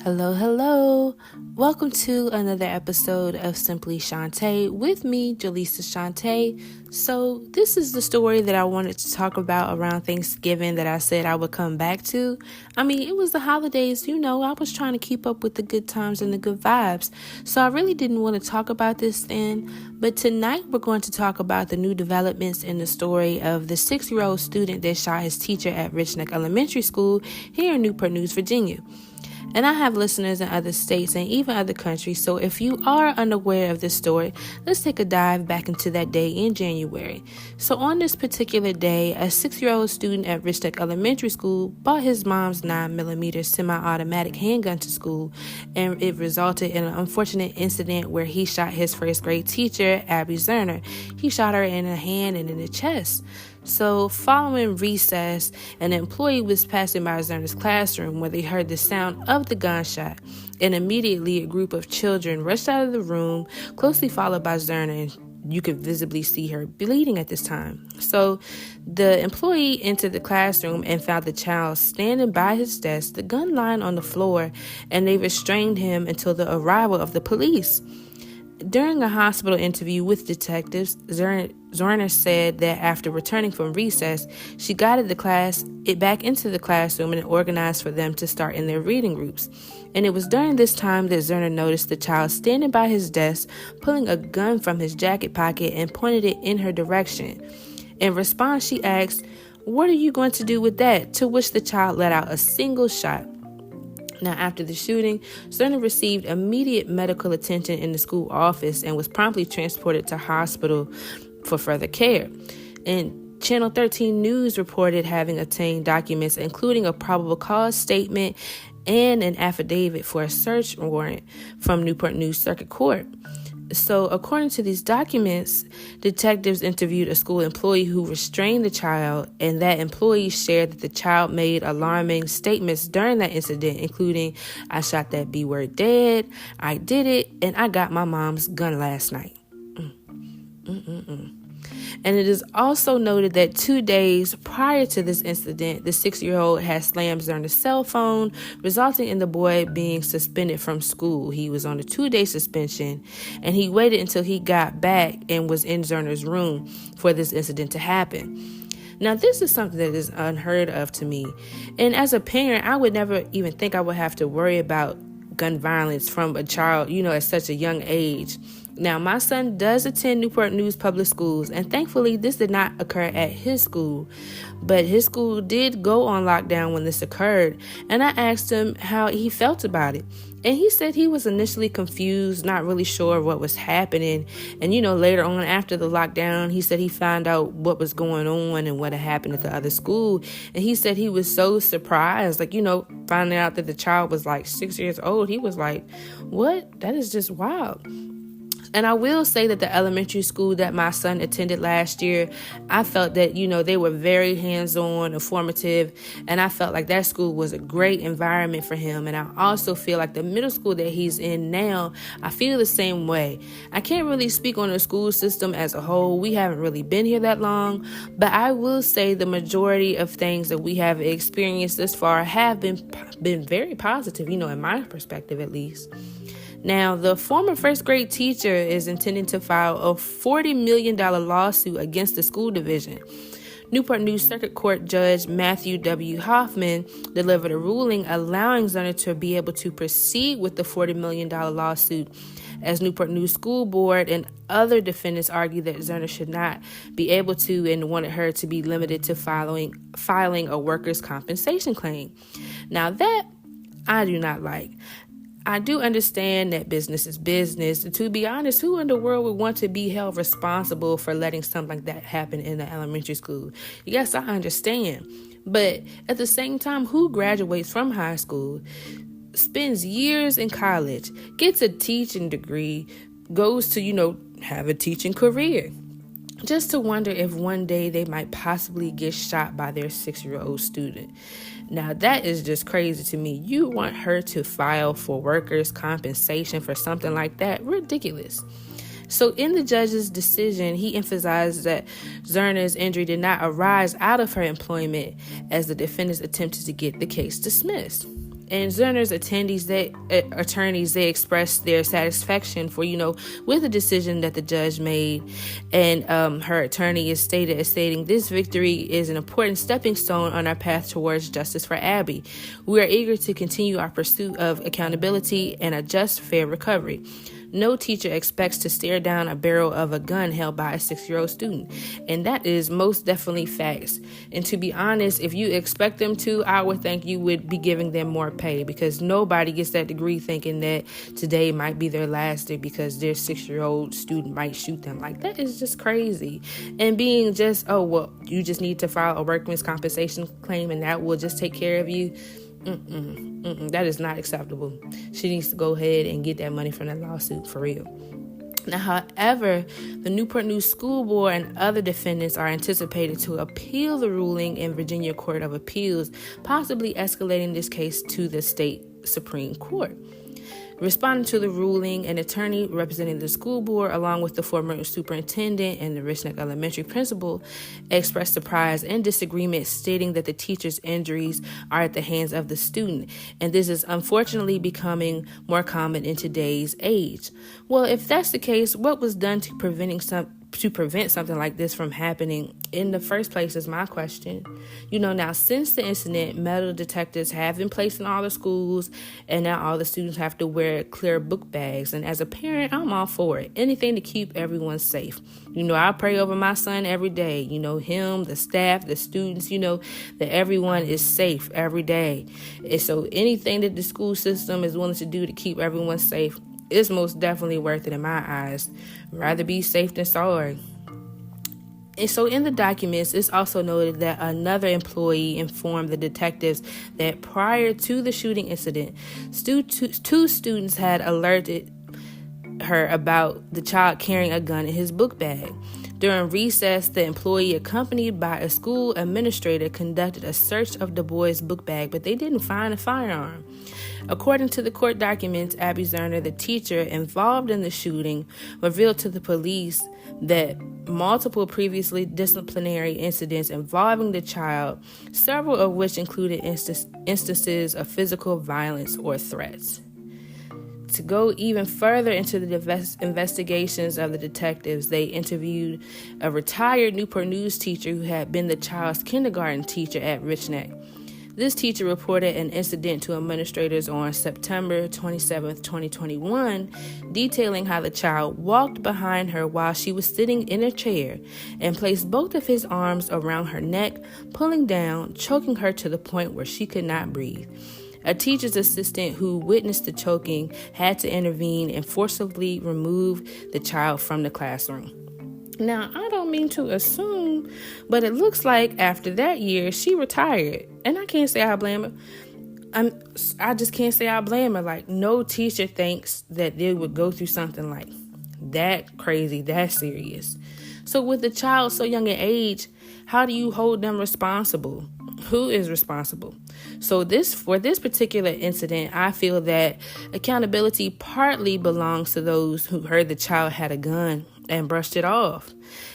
Hello, hello. Welcome to another episode of Simply Shaunte with me, JaLisa Shaunte. So this is the story that I wanted to talk about around Thanksgiving that I said I would come back to. It was the holidays, I was trying to keep up with the good times and the good vibes. So I really didn't want to talk about this then. But tonight we're going to talk about the new developments in the story of the 6-year-old student that shot his teacher at Richneck Elementary School here in Newport News, Virginia. And I have listeners in other states and even other countries, so if you are unaware of this story, let's take a dive back into that day in January. So on this particular day, a 6-year-old student at Richneck Elementary School brought his mom's 9mm semi-automatic handgun to school, and it resulted in an unfortunate incident where he shot his first grade teacher, Abby Zerner. He shot her in the hand and in the chest. So following recess, an employee was passing by Zerner's classroom where they heard the sound of the gunshot, and immediately a group of children rushed out of the room, closely followed by Zerner, and you could visibly see her bleeding at this time. So the employee entered the classroom and found the child standing by his desk, the gun lying on the floor, and they restrained him until the arrival of the police. During a hospital interview with detectives, Zerner said that after returning from recess, she guided the class back into the classroom and organized for them to start in their reading groups. And it was during this time that Zerner noticed the child standing by his desk, pulling a gun from his jacket pocket and pointed it in her direction. In response, she asked, "What are you going to do with that?" To which the child let out a single shot. Now, after the shooting, Zerner received immediate medical attention in the school office and was promptly transported to hospital for further care. And Channel 13 News reported having obtained documents, including a probable cause statement and an affidavit for a search warrant from Newport News Circuit Court. So, according to these documents, detectives interviewed a school employee who restrained the child, and that employee shared that the child made alarming statements during that incident, including, "I shot that B word dead, I did it, and I got my mom's gun last night." And it is also noted that 2 days prior to this incident, the 6-year-old had slammed Zerner's cell phone, resulting in the boy being suspended from school. He was on a 2-day suspension, and he waited until he got back and was in Zerner's room for this incident to happen. Now, this is something that is unheard of to me. And as a parent, I would never even think I would have to worry about gun violence from a child, at such a young age. Now, my son does attend Newport News Public Schools, and thankfully this did not occur at his school. But his school did go on lockdown when this occurred, and I asked him how he felt about it. And he said he was initially confused, not really sure what was happening. And, later on after the lockdown, he said he found out what was going on and what had happened at the other school. And he said he was so surprised, finding out that the child was 6 years old. He was like, "What? That is just wild." And I will say that the elementary school that my son attended last year, I felt that, they were very hands-on, informative, and I felt like that school was a great environment for him. And I also feel like the middle school that he's in now, I feel the same way. I can't really speak on the school system as a whole. We haven't really been here that long, but I will say the majority of things that we have experienced this far have been very positive, in my perspective at least. Now, the former first grade teacher is intending to file a $40 million lawsuit against the school division. Newport News Circuit Court Judge Matthew W. Hoffman delivered a ruling allowing Zerner to be able to proceed with the $40 million lawsuit, as Newport News School Board and other defendants argued that Zerner should not be able to and wanted her to be limited to filing a workers' compensation claim. Now, that I do not like. I do understand that business is business. To be honest, who in the world would want to be held responsible for letting something like that happen in the elementary school? Yes, I understand. But at the same time, who graduates from high school, spends years in college, gets a teaching degree, goes to, have a teaching career, just to wonder if one day they might possibly get shot by their 6-year-old student? Now, that is just crazy to me. You want her to file for workers' compensation for something like that? Ridiculous. So in the judge's decision, he emphasized that Zerner's injury did not arise out of her employment, as the defendants attempted to get the case dismissed. And Zerner's attorneys, they expressed their satisfaction for, with the decision that the judge made. And her attorney is stating, this victory is an important stepping stone on our path towards justice for Abby. We are eager to continue our pursuit of accountability and a just, fair recovery. No teacher expects to stare down a barrel of a gun held by a 6-year-old student. And that is most definitely facts. And to be honest, if you expect them to, I would think you would be giving them more pay, because nobody gets that degree thinking that today might be their last day because their 6-year-old student might shoot them. Like, that is just crazy. And being just, you just need to file a workman's compensation claim and that will just take care of you. That is not acceptable. She needs to go ahead and get that money from that lawsuit for real. Now, however, the Newport News School Board and other defendants are anticipated to appeal the ruling in Virginia Court of Appeals, possibly escalating this case to the state Supreme Court. Responding to the ruling, an attorney representing the school board, along with the former superintendent and the Richneck Elementary principal, expressed surprise and disagreement, stating that the teacher's injuries are at the hands of the student, and this is unfortunately becoming more common in today's age. Well, if that's the case, what was done to prevent something like this from happening in the first place is my question. Now since the incident, metal detectors have been placed in all the schools, and now all the students have to wear clear book bags. And as a parent, I'm all for it. Anything to keep everyone safe. I pray over my son every day. Him, the staff, the students, that everyone is safe every day. And so anything that the school system is willing to do to keep everyone safe, it's most definitely worth it in my eyes. Rather be safe than sorry. And so in the documents, it's also noted that another employee informed the detectives that prior to the shooting incident, two students had alerted her about the child carrying a gun in his book bag. During recess, the employee, accompanied by a school administrator, conducted a search of the boy's book bag, but they didn't find a firearm. According to the court documents, Abby Zerner, the teacher involved in the shooting, revealed to the police that multiple previously disciplinary incidents involving the child, several of which included instances of physical violence or threats. To go even further into the investigations of the detectives, they interviewed a retired Newport News teacher who had been the child's kindergarten teacher at Richneck. This teacher reported an incident to administrators on September 27, 2021, detailing how the child walked behind her while she was sitting in a chair and placed both of his arms around her neck, pulling down, choking her to the point where she could not breathe. A teacher's assistant who witnessed the choking had to intervene and forcibly remove the child from the classroom. Now, I don't mean to assume, but it looks like after that year, she retired. And I can't say I blame her. I just can't say I blame her. Like, no teacher thinks that they would go through something like that crazy, that serious. So with the child so young in age, how do you hold them responsible? Who is responsible? So for this particular incident, I feel that accountability partly belongs to those who heard the child had a gun and brushed it off.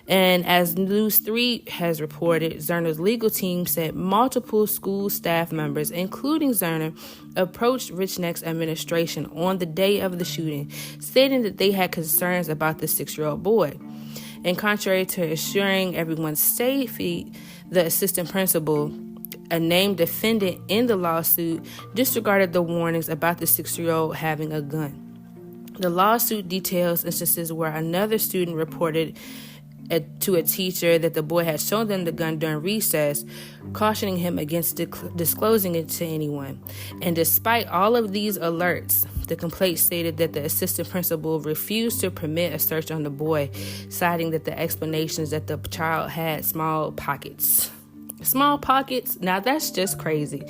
And as News 3 has reported, Zerner's legal team said multiple school staff members, including Zerner, approached Richneck's administration on the day of the shooting, stating that they had concerns about the 6-year-old boy. And contrary to assuring everyone's safety, the assistant principal, a named defendant in the lawsuit, disregarded the warnings about the 6-year-old having a gun. The lawsuit details instances where another student reported to a teacher that the boy had shown them the gun during recess, cautioning him against disclosing it to anyone. And despite all of these alerts, the complaint stated that the assistant principal refused to permit a search on the boy, citing that the explanations that the child had small pockets. Small pockets? Now that's just crazy.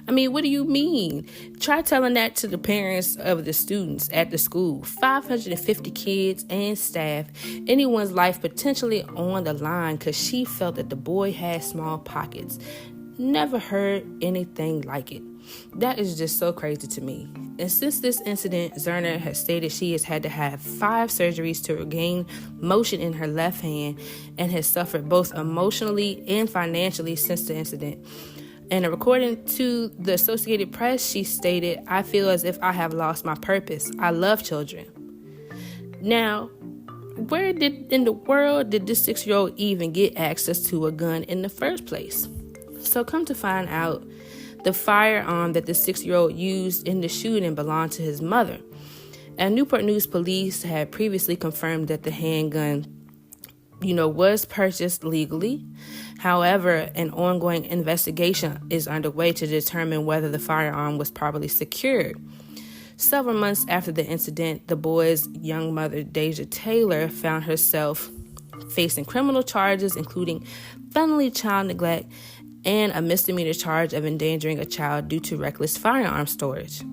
I mean, what do you mean? Try telling that to the parents of the students at the school. 550 kids and staff, anyone's life potentially on the line because she felt that the boy had small pockets. Never heard anything like it. That is just so crazy to me. And since this incident, Zerner has stated she has had to have 5 surgeries to regain motion in her left hand and has suffered both emotionally and financially since the incident. And according to the Associated Press, she stated, "I feel as if I have lost my purpose. I love children." Now, where in the world did this 6-year-old even get access to a gun in the first place? So come to find out, the firearm that the 6-year-old used in the shooting belonged to his mother. And Newport News police had previously confirmed that the handgun, was purchased legally. However, an ongoing investigation is underway to determine whether the firearm was properly secured. Several months after the incident, the boy's young mother, Deja Taylor, found herself facing criminal charges, including felony child neglect and a misdemeanor charge of endangering a child due to reckless firearm storage.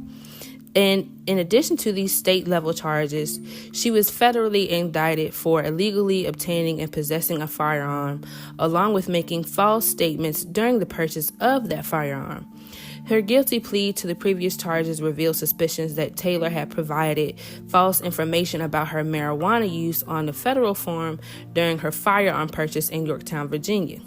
And in addition to these state-level charges, she was federally indicted for illegally obtaining and possessing a firearm, along with making false statements during the purchase of that firearm. Her guilty plea to the previous charges revealed suspicions that Taylor had provided false information about her marijuana use on the federal form during her firearm purchase in Yorktown, Virginia.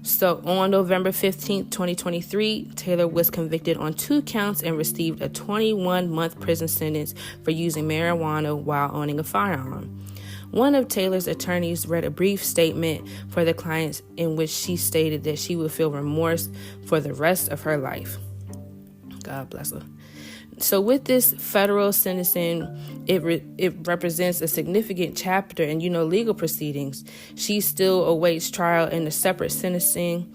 So on November 15, 2023, Taylor was convicted on 2 counts and received a 21-month prison sentence for using marijuana while owning a firearm. One of Taylor's attorneys read a brief statement for the clients in which she stated that she would feel remorse for the rest of her life. God bless her. So with this federal sentencing, it represents a significant chapter in, legal proceedings. She still awaits trial in a separate sentencing,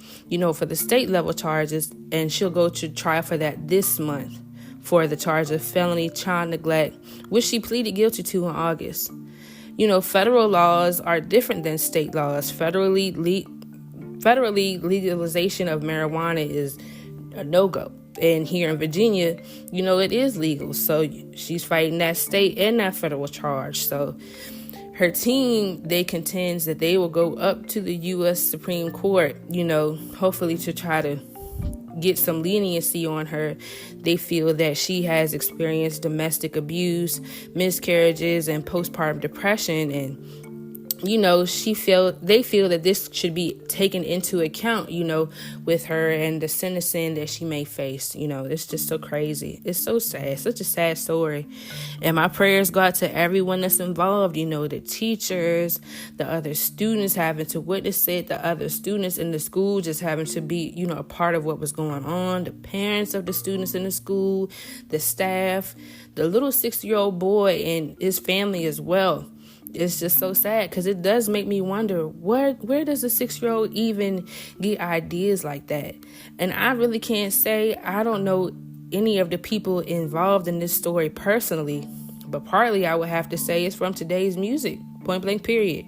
for the state level charges, and she'll go to trial for that this month for the charge of felony child neglect, which she pleaded guilty to in August. Federal laws are different than state laws. Federally legalization of marijuana is a no-go. And here in Virginia, it is legal. So she's fighting that state and that federal charge. So her team, they contends that they will go up to the U.S. Supreme Court, hopefully to try to get some leniency on her. They feel that she has experienced domestic abuse, miscarriages, and postpartum depression, and they feel that this should be taken into account, with her and the sentencing that she may face. It's just so crazy. It's so sad. Such a sad story. And my prayers go out to everyone that's involved, the teachers, the other students having to witness it, the other students in the school just having to be, a part of what was going on, the parents of the students in the school, the staff, the little 6-year-old boy and his family as well. It's just so sad because it does make me wonder, where does a 6-year-old even get ideas like that? And I really can't say. I don't know any of the people involved in this story personally, but partly I would have to say it's from today's music, point blank period.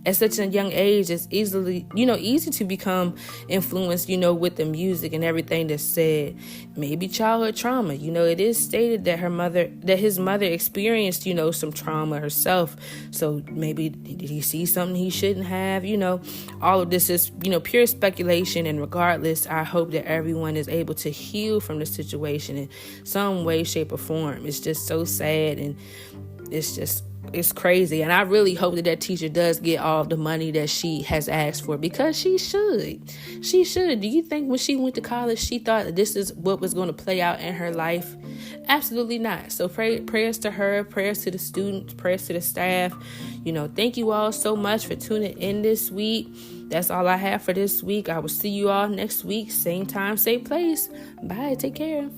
At such a young age, it's easy to become influenced, with the music and everything that's said. Maybe childhood trauma. It is stated that his mother experienced, some trauma herself. So maybe did he see something he shouldn't have? All of this is, pure speculation. And regardless, I hope that everyone is able to heal from the situation in some way, shape, or form. It's just so sad, and it's crazy. And I really hope that teacher does get all the money that she has asked for, because she should. Do you think when she went to college, she thought that this is what was going to play out in her life? Absolutely not. So prayers to her, prayers to the students, prayers to the staff. Thank you all so much for tuning in this week. That's all I have for this week. I will see you all next week. Same time, same place. Bye. Take care.